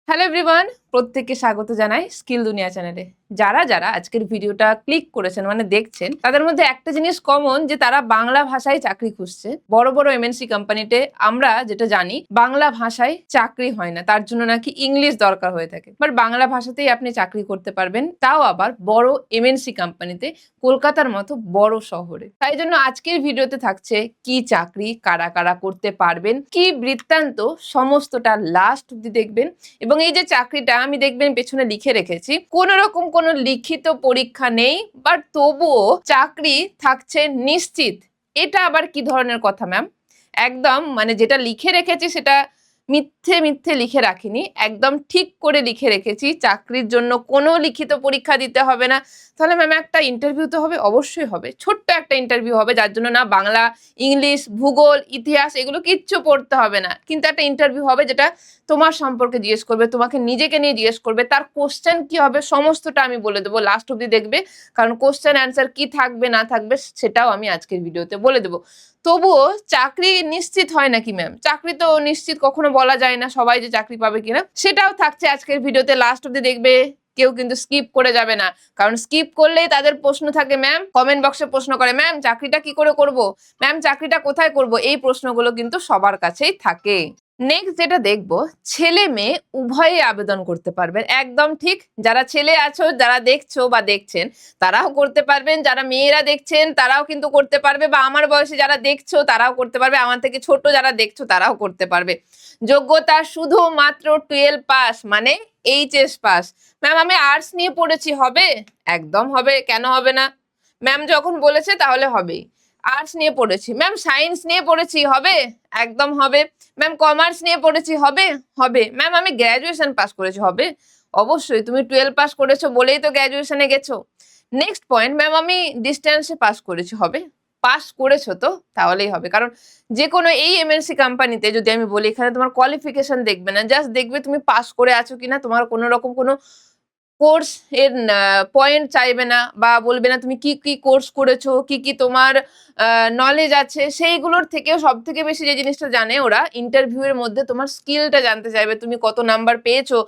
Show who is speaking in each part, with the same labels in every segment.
Speaker 1: Hello everyone, প্রত্যেককে স্বাগত জানাই স্কিল দুনিয়া চ্যানেলে। যারা যারা আজকের ভিডিওটা ক্লিক করেছেন মানে দেখছেন, তাদের মধ্যে একটা জিনিস কমন যে তারা বাংলা ভাষায় চাকরি খুঁজছে। বড় বড় এমএনসি কোম্পানিতে আমরা যেটা জানি বাংলা ভাষায় চাকরি হয় না, তার জন্য নাকি ইংলিশ দরকার হয়ে থাকে। বাট বাংলা ভাষাতেই আপনি চাকরি করতে পারবেন, তাও আবার বড় এমএনসি কোম্পানিতে, কলকাতার মতো বড় শহরে। তাই জন্য আজকের ভিডিওতে থাকছে কি চাকরি কারা কারা করতে পারবেন, কি বৃত্তান্ত, সমস্তটা লাস্ট অব্দি দেখবেন। এবং এই যে চাকরিটা আমি দেখবেন পেছনে লিখে রেখেছি, কোন রকম কোনো লিখিত পরীক্ষা নেই, বাট তবুও চাকরি থাকছে নিশ্চিত। এটা আবার কি ধরনের কথা ম্যাম? একদম মানে যেটা লিখে রেখেছি সেটা মিথ্যে মিথ্যে লিখে রাখিনি, একদম ঠিক করে লিখে রেখেছি। চাকরির জন্য কোনো লিখিত পরীক্ষা দিতে হবে না। তাহলে ম্যাম একটা ইন্টারভিউ তো হবে, অবশ্যই হবে, ছোট্ট একটা ইন্টারভিউ হবে, যার জন্য না বাংলা, ইংলিশ, ভূগোল, ইতিহাস এগুলো কিচ্ছু পড়তে হবে না, কিন্তু একটা ইন্টারভিউ হবে যেটা তোমার সম্পর্কে জিজ্ঞেস করবে, তোমাকে নিজেকে নিয়ে জিজ্ঞেস করবে। তার কোশ্চেন কি হবে সমস্তটা আমি বলে দেবো, লাস্ট অব্দি দেখবে, কারণ কোশ্চেন অ্যান্সার কি থাকবে না থাকবে সেটাও আমি আজকের ভিডিওতে বলে দেবো। তবুও চাকরি নিশ্চিত হয় নাকি ম্যাম? চাকরি তো নিশ্চিত কখনো বলা যায় না, সবাই যে চাকরি পাবে কিনা সেটাও থাকছে আজকের ভিডিওতে, লাস্ট অব্দি দেখবে। কেউ কিন্তু স্কিপ করে যাবে না, কারণ স্কিপ করলেই তাদের প্রশ্ন থাকে ম্যাম, কমেন্ট বক্সে প্রশ্ন করে ম্যাম চাকরিটা কি করে করব, ম্যাম চাকরিটা কোথায় করব, এই প্রশ্নগুলো কিন্তু সবার কাছেই থাকে। নেক্সট যেটা দেখবো, ছেলে মেয়ে উভয়ে আবেদন করতে পারবেন, একদম ঠিক। যারা ছেলে আছো, যারা দেখছো বা দেখছেন, তারাও করতে পারবেন। যারা মেয়েরা দেখছেন তারাও কিন্তু করতে পারবে, বা আমার বয়সে যারা দেখছো তারাও করতে পারবে, আমার থেকে ছোট যারা দেখছো তারাও করতে পারবে। যোগ্যতা শুধুমাত্র 12 পাস, মানে এইচএস পাস। ম্যাম আমি আর্টস নিয়ে পড়েছি, হবে? একদম হবে, কেন হবে না? ম্যাম যখন বলেছে তাহলে হবেই। আর্টস নিয়ে পড়েছি ম্যাম, সায়েন্স নিয়ে পড়েছি, হবে? একদম হবে। ম্যাম কমার্স নিয়ে পড়েছি, হবে? হবে। ম্যাম আমি গ্র্যাজুয়েশন পাস করেছি, হবে? অবশ্যই, তুমি 12 পাস করেছো বলেই তো গ্র্যাজুয়েশনে গেছো। নেক্সট পয়েন্ট, ম্যাম আমি ডিস্টেন্সে পাস করেছি, হবে? পাস করেছো তো তাহলেই হবে, কারণ যে কোনো এই এমএনসি কোম্পানিতে যদি আমি বলি, এখানে তোমার কোয়ালিফিকেশন দেখবে না, জাস্ট দেখবে তুমি পাস করে আছো কিনা, তোমার কোনো রকম কোনো কোর্স এর পয়েন্ট চাইবে না, বা বলবে না তুমি কি কি কোর্স করেছো, কি কি তোমার নলেজ আছে। সেইগুলোর থেকেও সব থেকে বেশি যে জিনিসটা জানে ওরা, ইন্টারভিউ এর মধ্যে তোমার স্কিলটা জানতে চাইবে, তুমি কত নাম্বার পেয়েছো,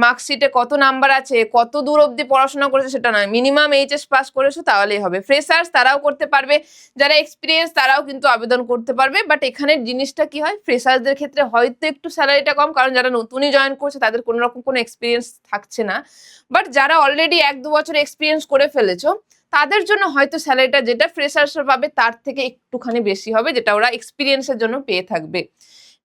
Speaker 1: মার্কশিটে কত নাম্বার আছে, কত দূর অবধি পড়াশোনা করেছো সেটা নয়, মিনিমাম এইচএস পাস করেছো তাহলেই হবে। ফ্রেশার্স তারাও করতে পারবে, যারা এক্সপিরিয়েন্স তারাও কিন্তু আবেদন করতে পারবে। বাট এখানের জিনিসটা কি হয়, ফ্রেশার্সদের ক্ষেত্রে হয়তো একটু স্যালারিটা কম, কারণ যারা নতুনই জয়েন করছে তাদের কোনো রকম কোনো এক্সপিরিয়েন্স থাকছে না। বাট যারা অলরেডি 1-2 বছর এক্সপিরিয়েন্স করে ফেলেছো, তাদের জন্য হয়তো স্যালারিটা যেটা ফ্রেশার্সরা পাবে তার থেকে একটুখানি বেশি হবে, যেটা ওরা এক্সপিরিয়েন্সের জন্য পেয়ে থাকবে।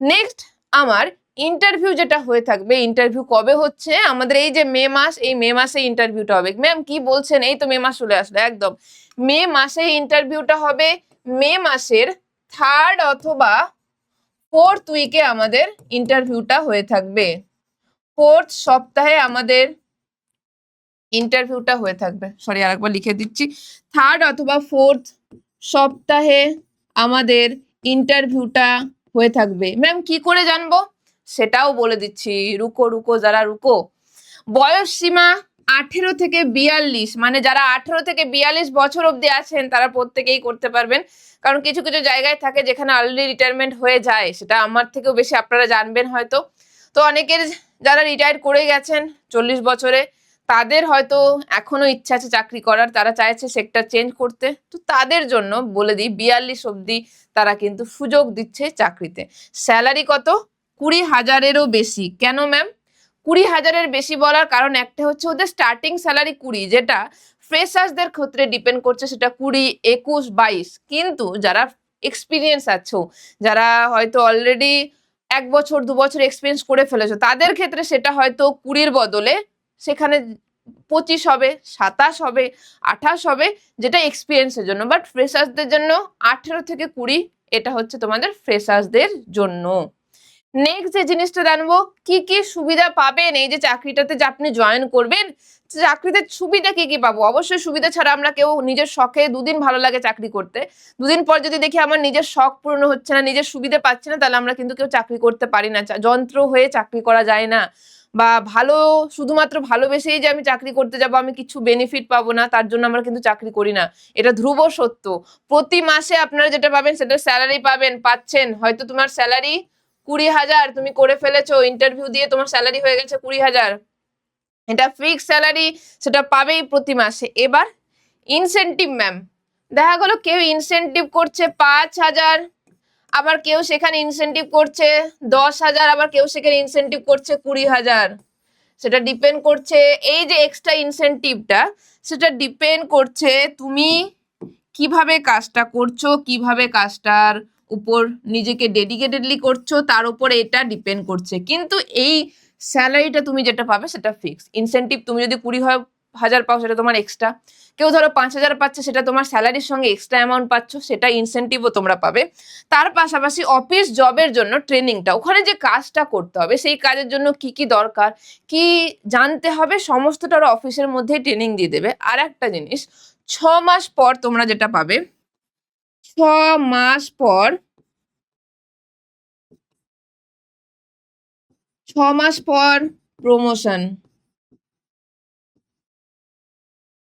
Speaker 1: নেক্সট আমার ইন্টারভিউ যেটা হয়ে থাকবে, ইন্টারভিউ কবে হচ্ছে, আমাদের এই যে মে মাস, এই মে মাসে ইন্টারভিউটা হবে। ম্যাম কি বলছেন, এই তো মে মাস চলে আসলো, একদম মে মাসে ইন্টারভিউটা হবে। মে মাসের 3rd অথবা 4th উইকে আমাদের ইন্টারভিউটা হয়ে থাকবে, 4th সপ্তাহে আমাদের ইন্টারভিউটা হয়ে থাকবে। সরি, আরেকবার লিখে দিচ্ছি, 3rd অথবা 4th সপ্তাহে আমাদের ইন্টারভিউটা হয়ে থাকবে। ম্যাম কি করে জানবো সেটাও বলে দিচ্ছি, রুকো রুকো যারা রুকো। বয়স সীমা 18 থেকে 42, মানে যারা 18 থেকে 42 বছর অবধি আছেন তারা প্রত্যেকেই করতে পারবেন, কারণ কিছু কিছু জায়গায় থাকে যেখানে অলরেডি রিটায়ারমেন্ট হয়ে যায়, সেটা আমার থেকেও বেশি আপনারা জানবেন হয়তো। তো অনেকের যারা রিটায়ার করে গেছেন 40 বছরে, তাদের হয়তো এখনো ইচ্ছা আছে চাকরি করার, তারা চাইছে সেক্টর চেঞ্জ করতে, তো তাদের জন্য বলে দিই 42 অবধি তারা কিন্তু সুযোগ দিচ্ছে চাকরিতে। স্যালারি কত? 20,000-এরও বেশি। কেন ম্যাম 20,000-এর বেশি বলার কারণ একটা হচ্ছে ওদের স্টার্টিং স্যালারি 20, যেটা ফ্রেশার্সদের ক্ষেত্রে ডিপেন্ড করছে, সেটা 20, 21, 22। কিন্তু যারা এক্সপিরিয়েন্স আছো, যারা হয়তো অলরেডি 1 বছর 2 বছর এক্সপিরিয়েন্স করে ফেলেছো, তাদের ক্ষেত্রে সেটা হয়তো 20-র বদলে সেখানে 25 হবে, 27 হবে, 28 হবে, যেটা এক্সপিরিয়েন্সের জন্য। বাট ফ্রেশার্সদের জন্য 18 থেকে 20, এটা হচ্ছে তোমাদের ফ্রেশার্সদের জন্য। নেক্সট যে জিনিসটা জানবো, কি কি সুবিধা পাবেন এই যে চাকরিটাতে যে আপনি জয়েন করবেন, চাকরিতে সুবিধা কি কি পাবো। অবশ্যই সুবিধা ছাড়া আমরা কেউ নিজের শখে, দুদিন ভালো লাগে চাকরি করতে, দুদিন পর যদি দেখি আমার নিজের শখ পূর্ণ হচ্ছে না, নিজের সুবিধা পাচ্ছে না, তাহলে আমরা কিন্তু কেউ চাকরি করতে পারি না। যন্ত্র হয়ে চাকরি করা যায় না, বা ভালো শুধুমাত্র ভালোবেসেই যে আমি চাকরি করতে যাব, আমি কিছু বেনিফিট পাবো না, তার জন্য আমরা কিন্তু চাকরি করি না। এটা ধ্রুব সত্য। প্রতি মাসে আপনারা যেটা পাবেন সেটা স্যালারি পাবেন, পাচ্ছেন, হয়তো তোমার স্যালারি 20,000 তুমি করে ফেলেছো, ইন্টারভিউ দিয়ে তোমার স্যালারি হয়ে গেছে 20,000, এটা ফিক্স স্যালারি, সেটা পাবেই প্রতি মাসে। এবার ইনসেনটিভ ম্যাম, দেখা গেলো কেউ ইনসেনটিভ করছে 5,000, আবার কেউ সেখানে ইনসেনটিভ করছে 10,000, আবার কেউ সেখানে ইনসেনটিভ করছে 20,000। সেটা ডিপেন্ড করছে, এই যে এক্সট্রা ইনসেনটিভটা, সেটা ডিপেন্ড করছে তুমি কিভাবে কাজটা করছো, কিভাবে কাজটার উপর নিজেকে ডেডিকেটেডলি করছো, তার উপরে এটা ডিপেন্ড করছে। কিন্তু এই স্যালারিটা তুমি যেটা পাবে সেটা ফিক্স। ইনসেনটিভ তুমি যদি 20,000 পাও সেটা তোমার এক্সট্রা, কেউ ধরো 5,000 পাচ্ছে, সেটা তোমার স্যালারির সঙ্গে এক্সট্রা অ্যামাউন্ট পাচ্ছ, সেটা ইনসেনটিভও তোমরা পাবে। তার পাশাপাশি অফিস জবের জন্য ট্রেনিংটা, ওখানে যে কাজটা করতে হবে সেই কাজের জন্য কি কি দরকার, কি জানতে হবে, সমস্তটা ওরা অফিসের মধ্যেই ট্রেনিং দিয়ে দেবে। আর একটা জিনিস, 6 মাস পর তোমরা যেটা পাবে, 6 মাস পর 6 মাস পর প্রমোশন,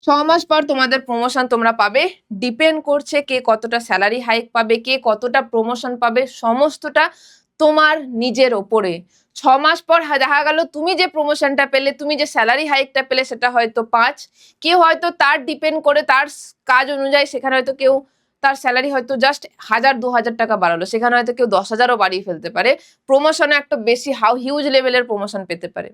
Speaker 1: 6 মাস পর তোমাদের প্রমোশন তোমরা পাবে। ডিপেন্ড করছে কে কতটা স্যালারি হাইক পাবে, কে কতটা প্রমোশন পাবে, সমস্তটা তোমার নিজের ওপরে। 6 মাস পর দেখা গেল তুমি যে প্রমোশনটা পেলে, তুমি যে স্যালারি হাইকটা পেলে সেটা হয়তো 5, কেউ হয়তো তার ডিপেন্ড করে তার কাজ অনুযায়ী, সেখানে হয়তো কেউ তার স্যালারি হয়তো জাস্ট 1,000-2,000 টাকা বাড়ালো, সেখানে হয়তো কেউ 10,000ও বাড়িয়ে ফেলতে পারে, প্রমোশনে একটা বেশি হিউজ লেভেলের প্রমোশন পেতে পারে।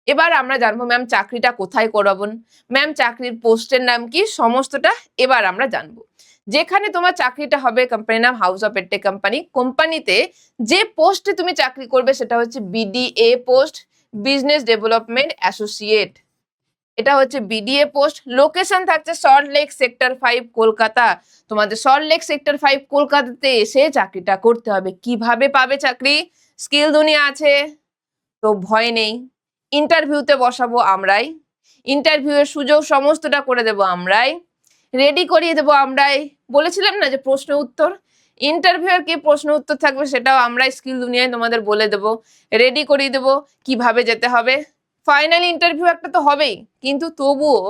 Speaker 1: এবার আমরা জানবো ম্যাম চাকরিটা কোথায় করাবেন, ম্যাম চাকরির পোস্টের নাম কি, সমস্তটা এবার আমরা জানবো। যেখানে তোমার চাকরিটা হবে, কোম্পানির নাম হাউস অফ এডটেক কোম্পানি। কোম্পানিতে যে পোস্টে তুমি চাকরি করবে সেটা হচ্ছে BDA post, business development associate. এটা হচ্ছে বিডিএ পোস্ট। লোকেশন থাকছে সল্টলেক সেক্টর 5 কলকাতা। তোমাদের সল্টলেক সেক্টর 5 কলকাতাতে এসে চাকরিটা করতে হবে। কিভাবে পাবে চাকরি? স্কিল দুনিয়া আছে, তো ভয় নেই। ইন্টারভিউতে বসাবো আমরাই, ইন্টারভিউয়ের সুযোগ সমস্তটা করে দেব আমরাই, রেডি করিয়ে দেবো আমরাই। বলেছিলাম না যে প্রশ্ন উত্তর, ইন্টারভিউয়ের কি প্রশ্ন উত্তর থাকবে সেটাও আমরাই স্কিল দুনিয়ায় তোমাদের বলে দেবো, রেডি করিয়ে দেবো কিভাবে যেতে হবে। ফাইনাল ইন্টারভিউ একটা তো হবেই, কিন্তু তবুও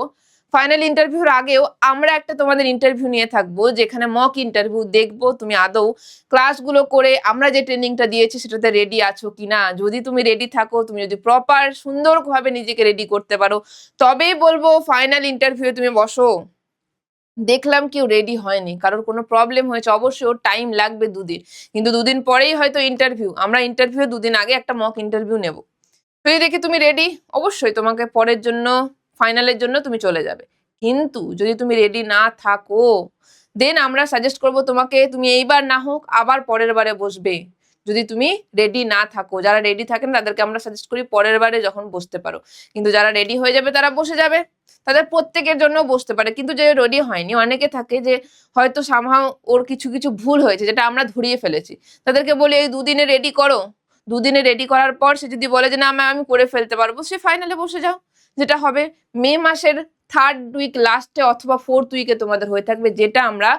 Speaker 1: ফাইনাল ইন্টারভিউর আগেও আমরা একটা তোমাদের ইন্টারভিউ নিয়ে থাকবো, যেখানে মক ইন্টারভিউ দেখবো তুমি আদৌ ক্লাসগুলো করে আমরা যে ট্রেনিংটা দিয়েছি সেটাতে রেডি আছো কিনা। যদি তুমি রেডি থাকো, তুমি যদি প্রপার সুন্দরভাবে নিজেকে রেডি করতে পারো, তবেই বলবো ফাইনাল ইন্টারভিউ তুমি বসো। দেখলাম কেউ রেডি হয়নি, কারোর কোনো প্রবলেম হয়েছে, অবশ্যই ওর টাইম লাগবে 2 দিন, কিন্তু 2 দিন পরেই হয়তো ইন্টারভিউ, আমরা ইন্টারভিউ 2 দিন আগে একটা মক ইন্টারভিউ নেব। যদি দেখি তুমি রেডি, অবশ্যই তোমাকে পরের জন্য, ফাইনালের জন্য তুমি চলে যাবে। কিন্তু যদি তুমি রেডি না থাকো, দেন আমরা সাজেস্ট করব তোমাকে, তুমি এইবার না হোক আবার পরের বারে বসবে। যদি তুমি রেডি না থাকো, যারা রেডি থাকেন তাদেরকে আমরা সাজেস্ট করি পরের বারে যখন বসতে পারো, কিন্তু যারা রেডি হয়ে যাবে তারা বসে যাবে, তাদের প্রত্যেকের জন্য বসতে পারে। কিন্তু যে রেডি হয়নি, অনেকে থাকে যে হয়তো সামহাও ওর কিছু কিছু ভুল হয়েছে যেটা আমরা ধরিয়ে ফেলেছি, তাদেরকে বলি এই 2 দিনে রেডি করো। 2 দিনে রেডি করার পর সে যদি বলে যে না আমি করে ফেলতে পারবো, সে ফাইনালে বসে যাও। যেটা হবে মে মাসের 3rd উইক লাস্টে অথবা 4th উইকে তোমাদের হয়ে থাকবে, যেটা আমরা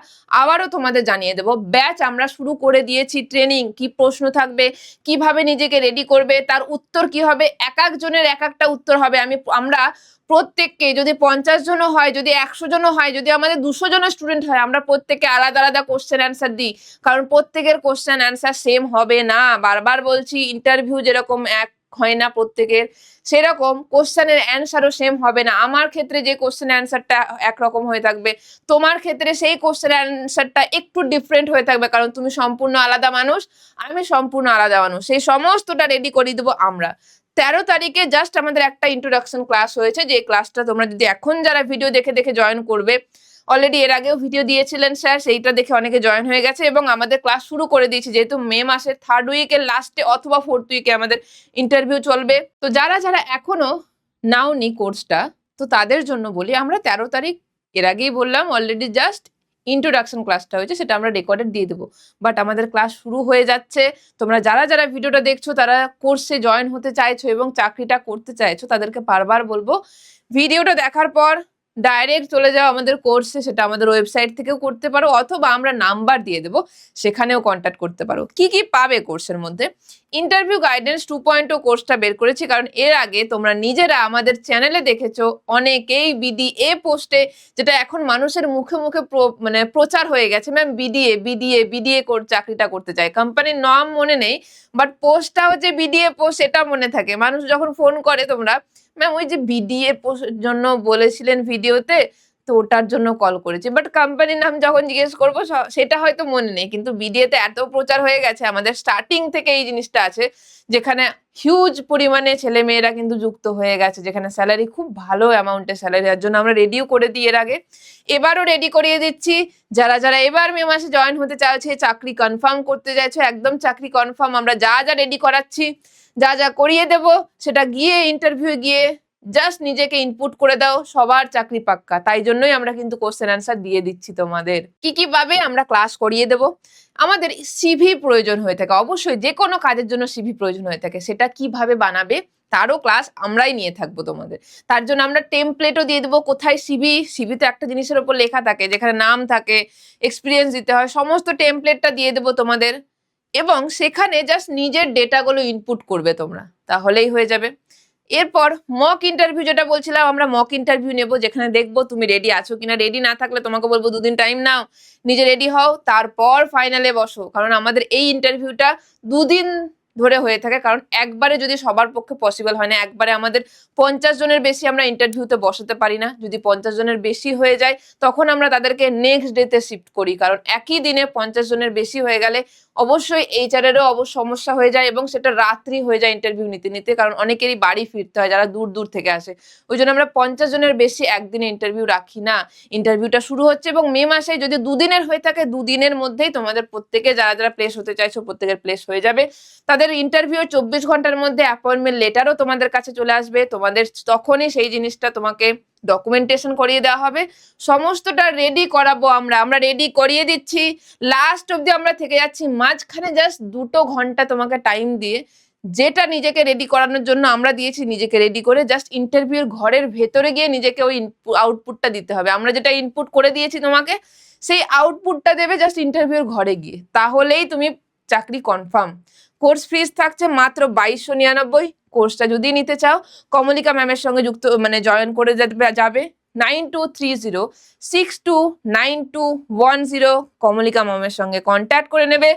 Speaker 1: আবারও তোমাদের জানিয়ে দেবো। ব্যাচ আমরা শুরু করে দিয়েছি, ট্রেনিং কি প্রশ্ন থাকবে, কিভাবে নিজেকে রেডি করবে, তার উত্তর কি হবে, এক একজনের এক একটা উত্তর হবে। আমরা প্রত্যেককে, যদি 50 জনও হয়, যদি 100 জনও হয়, যদি আমাদের 200 জন স্টুডেন্ট হয়, আমরা প্রত্যেককে আলাদা আলাদা কোশ্চেন অ্যান্সার দিই, কারণ প্রত্যেকের কোশ্চেন অ্যান্সার সেম হবে না। বারবার বলছি, ইন্টারভিউ যেরকম এক হয় না প্রত্যেকের, সেরকম কোশ্চেনের অ্যান্সারও সেম হবে না। আমার ক্ষেত্রে যে কোশ্চেন অ্যান্সারটা একরকম হয়ে থাকবে, তোমার ক্ষেত্রে সেই কোশ্চেন অ্যান্সারটা একটু ডিফারেন্ট হয়ে থাকবে, কারণ তুমি সম্পূর্ণ আলাদা মানুষ, আমি সম্পূর্ণ আলাদা মানুষ। সেই সমস্তটা রেডি করে দেবো আমরা। 13 তারিখে জাস্ট আমাদের একটা ইন্ট্রোডাকশন ক্লাস হয়েছে, যে ক্লাসটা তোমরা যদি এখন যারা ভিডিও দেখে দেখে জয়েন করবে, অলরেডি এর আগেও ভিডিও দিয়েছিলেন স্যার, সেইটা দেখে অনেকে জয়েন হয়ে গেছে এবং আমাদের ক্লাস শুরু করে দিয়েছি, যেহেতু মে মাসের 3rd উইকের লাস্টে অথবা 4th উইকে আমাদের ইন্টারভিউ চলবে। তো যারা যারা এখনো নাওনি কোর্সটা, তো তাদের জন্য বলি, আমরা 13 তারিখ, এর আগেই বললাম অলরেডি, জাস্ট ইন্ট্রোডাকশন ক্লাসটা হয়েছে, সেটা আমরা রেকর্ডেড দিয়ে দেবো, বাট আমাদের ক্লাস শুরু হয়ে যাচ্ছে। তোমরা যারা যারা ভিডিওটা দেখছো, তারা কোর্সে জয়েন হতে চাইছো এবং চাকরিটা করতে চাইছো, তাদেরকে বারবার বলবো ভিডিওটা দেখার পর ডাইরেক্ট চলে যাও আমাদের কোর্সে, সেটা আমাদের ওয়েবসাইট থেকেও করতে পারো, অথবা আমরা নাম্বার দিয়ে দেবো, সেখানেও কন্ট্যাক্ট করতে পারো। কি কি পাবে কোর্সের মধ্যে? ইন্টারভিউ গাইডেন্স 2.0 কোর্সটা বের করেছি, কারণ এর আগে তোমরা নিজেরা আমাদের চ্যানেলে দেখেছো অনেকেই বিডিএ পোস্টে, যেটা এখন মানুষের মুখে মুখে মানে প্রচার হয়ে গেছে, ম্যাম বিডিএ বিডিএ বিডিএ চাকরিটা করতে চাই, কোম্পানির নাম মনে নেই বাট পোস্টটা হচ্ছে বিডিএ পোস্ট, এটা মনে থাকে। মানুষ যখন ফোন করে, তোমরা ম্যাম ওই যে বিডিএ পোস্টের জন্য বলেছিলেন ভিডিওতে, তো ওটার জন্য কল করেছি, বাট কোম্পানির নাম যখন জিজ্ঞেস করবো সেটা হয়তো মনে নেই। কিন্তু বিডিএতে এত প্রচার হয়ে গেছে, আমাদের স্টার্টিং থেকে এই জিনিসটা আছে, যেখানে হিউজ পরিমাণে ছেলে মেয়েরা কিন্তু যুক্ত হয়ে গেছে, যেখানে স্যালারি খুব ভালো অ্যামাউন্টের স্যালারি, যার জন্য আমরা রেডিও করে দিই এর আগে, এবারও রেডি করিয়ে দিচ্ছি। যারা যারা এবার মে মাসে জয়েন হতে চাইছে, চাকরি কনফার্ম করতে চাইছো, একদম চাকরি কনফার্ম, আমরা যা যা রেডি করাচ্ছি, যা যা করিয়ে দেব, সেটা গিয়ে ইন্টারভিউ গিয়ে জাস্ট নিজেকে ইনপুট করে দাও, সবার চাকরি পাক্কা। তাই জন্যই আমরা কিন্তু কোশ্চেন অ্যান্সার দিয়ে দিচ্ছি তোমাদের। কি কি ভাবে আমরা ক্লাস করিয়ে দেব? আমাদের সিভি প্রয়োজন হয়ে থাকে, অবশ্যই যে কোনো কাজের জন্য সিভি প্রয়োজন হয়ে থাকে, সেটা কিভাবে বানাবে তারও ক্লাস আমরাই নিয়ে থাকবো তোমাদের। তার জন্য আমরা টেমপ্লেটও দিয়ে দেবো, কোথায় সিভি তো একটা জিনিসের উপর লেখা থাকে, যেখানে নাম থাকে, এক্সপিরিয়েন্স দিতে হয়, সমস্ত টেমপ্লেটটা দিয়ে দেবো তোমাদের, এবং সেখানে জাস্ট নিজের ডেটাগুলো ইনপুট করবে তোমরা, তাহলেই হয়ে যাবে। এরপর মক ইন্টারভিউ, যেটা বলছিলাম, আমরা মক ইন্টারভিউ নেব, যেখানে দেখবো তুমি রেডি আছো কিনা। রেডি না থাকলে তোমাকে বলবো 2 দিন টাইম নাও, নিজে রেডি হও, তারপর ফাইনালে বসো। কারণ আমাদের এই ইন্টারভিউটা 2 দিন ধরে হয়ে থাকে, কারণ একবারে যদি সবার পক্ষে পসিবল হয় না, একবারে আমাদের 50 জনের বেশি আমরা ইন্টারভিউতে বসাতে পারি না। যদি 50 জনের বেশি হয়ে যায়, তখন আমরা তাদেরকে নেক্সট ডেতে শিফট করি, কারণ একই দিনে 50 জনের বেশি হয়ে গেলে অবশ্যই এইচআরেরও সমস্যা হয়ে যায়, এবং সেটা রাত্রি হয়ে যায় ইন্টারভিউ নিতে নিতে, কারণ অনেকেরই বাড়ি ফিরতে হয় যারা দূর দূর থেকে আসে। ওই জন্য আমরা 50 জনের বেশি একদিনে ইন্টারভিউ রাখি না। ইন্টারভিউটা শুরু হচ্ছে, এবং মে মাসে যদি 2 দিনের হয়ে থাকে, 2 দিনের মধ্যেই তোমাদের প্রত্যেকে যারা যারা প্লেস হতে চাইছো, প্রত্যেকের প্লেস হয়ে যাবে। তাদের ইন্টারভিউ 24 ঘন্টার মধ্যে অ্যাপয়েন্টমেন্ট লেটারও তোমাদের কাছে চলে আসবে। তোমাদের তখনই সেই জিনিসটা তোমাকে ডকুমেন্টেশন করিয়ে দেওয়া হবে, সমস্তটা রেডি করাবো আমরা রেডি করিয়ে দিচ্ছি। লাস্ট অব্দি আমরা থেকে যাচ্ছি, মাঝখানে জাস্ট 2 ঘন্টা তোমাকে টাইম দিয়ে, যেটা নিজেকে রেডি করানোর জন্য আমরা দিয়েছি, নিজেকে রেডি করে জাস্ট ইন্টারভিউর ঘরের ভেতরে গিয়ে নিজেকে ওই আউটপুটটা দিতে হবে। আমরা যেটা ইনপুট করে দিয়েছি তোমাকে, সেই আউটপুটটা দেবে জাস্ট ইন্টারভিউর ঘরে গিয়ে, তাহলেই তুমি চাকরি কনফার্ম। কোর্স ফিস থাকছে মাত্র 2299। কোর্সটা যদি নিতে চাও, কমলিকা ম্যামের সঙ্গে যুক্ত মানে জয়েন করে যাবে 9230629210, কমলিকা ম্যামের সঙ্গে কন্ট্যাক্ট করে নেবে,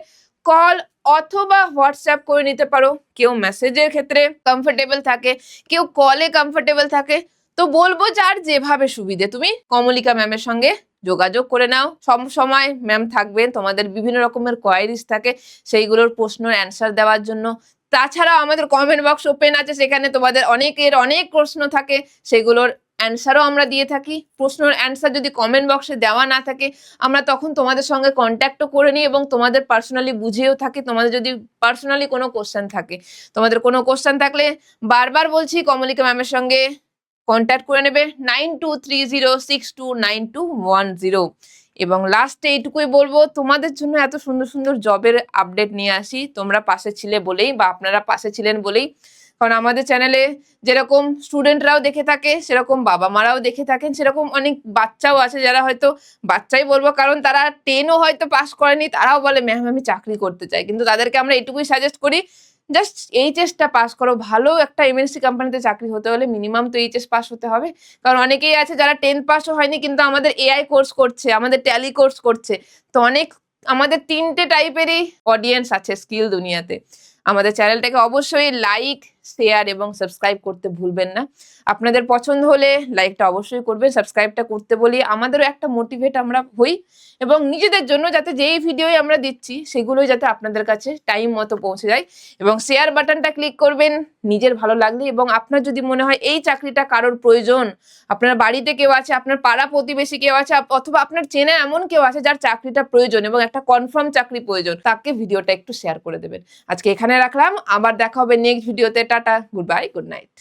Speaker 1: কল অথবা হোয়াটসঅ্যাপ করে নিতে পারো। কেউ মেসেজের ক্ষেত্রে কমফোর্টেবল থাকে, কেউ কলে কমফোর্টেবল থাকে, তো বলবো যার যেভাবে সুবিধে তুমি কমলিকা ম্যামের সঙ্গে যোগাযোগ করে নাও। সব সময় ম্যাম থাকবেন, তোমাদের বিভিন্ন রকমের কোয়ারিজ থাকে, সেইগুলোর প্রশ্নের অ্যান্সার দেওয়ার জন্য। তাছাড়াও আমাদের কমেন্ট বক্স ওপেন আছে, সেখানে তোমাদের অনেকের অনেক প্রশ্ন থাকে, সেগুলোর অ্যান্সারও আমরা দিয়ে থাকি। প্রশ্নের অ্যান্সার যদি কমেন্ট বক্সে দেওয়া না থাকে, আমরা তখন তোমাদের সঙ্গে কন্ট্যাক্টও করে নিই, এবং তোমাদের পার্সোনালি বুঝিয়েও থাকি। তোমাদের যদি পার্সোনালি কোনো কোশ্চেন থাকে, তোমাদের কোনো কোশ্চেন থাকলে বারবার বলছি কমলিকা ম্যামের সঙ্গে কন্ট্যাক্ট করে নেবে 9230629210। এবং লাস্টে এইটুকুই বলবো, তোমাদের জন্য এত সুন্দর সুন্দর জবের আপডেট নিয়ে আসি, তোমরা পাশে ছিলে বলেই, বা আপনারা পাশে ছিলেন বলেই। কারণ আমাদের চ্যানেলে যেরকম স্টুডেন্টরাও দেখে থাকে, সেরকম বাবা মারাও দেখে থাকেন, সেরকম অনেক বাচ্চাও আছে যারা হয়তো, বাচ্চাই বলবো কারণ তারা 10ও হয়তো পাস করেনি, তারাও বলে ম্যাম আমি চাকরি করতে চাই। কিন্তু তাদেরকে আমরা এইটুকুই সাজেস্ট করি, জাস্ট এইচএসটা পাস করো। ভালো একটা এমএনসি কোম্পানিতে চাকরি হতে হলে মিনিমাম তো এইচএস পাস হতে হবে। কারণ অনেকেই আছে যারা 10 পাসও হয়নি, কিন্তু আমাদের এআই কোর্স করছে, আমাদের ট্যালি কোর্স করছে। তো অনেক, আমাদের 3টে টাইপেরই অডিয়েন্স আছে স্কিল দুনিয়াতে। আমাদের চ্যানেলটাকে অবশ্যই লাইক, শেয়ার এবং সাবস্ক্রাইব করতে ভুলবেন না। আপনাদের পছন্দ হলে লাইকটা অবশ্যই করবেন, সাবস্ক্রাইবটা করতে বলি, আমাদেরও একটা মোটিভেট আমরা হই, এবং নিজেদের জন্য যাতে যেই ভিডিওই আমরা দিচ্ছি সেগুলোই যাতে আপনাদের কাছে টাইম মতো পৌঁছে যায়। এবং শেয়ার বাটনটা ক্লিক করবেন নিজের ভালো লাগলে, এবং আপনার যদি মনে হয় এই চাকরিটা কারোর প্রয়োজন, আপনার বাড়িতে কেউ আছে, আপনার পাড়া প্রতিবেশী কেউ আছে, অথবা আপনার চেনা এমন কেউ আছে যার চাকরিটা প্রয়োজন এবং একটা কনফার্ম চাকরি প্রয়োজন, তাকে ভিডিওটা একটু শেয়ার করে দেবেন। আজকে এখানে রাখলাম, আবার দেখা হবে নেক্সট ভিডিওতে। Tata, good bye, good night.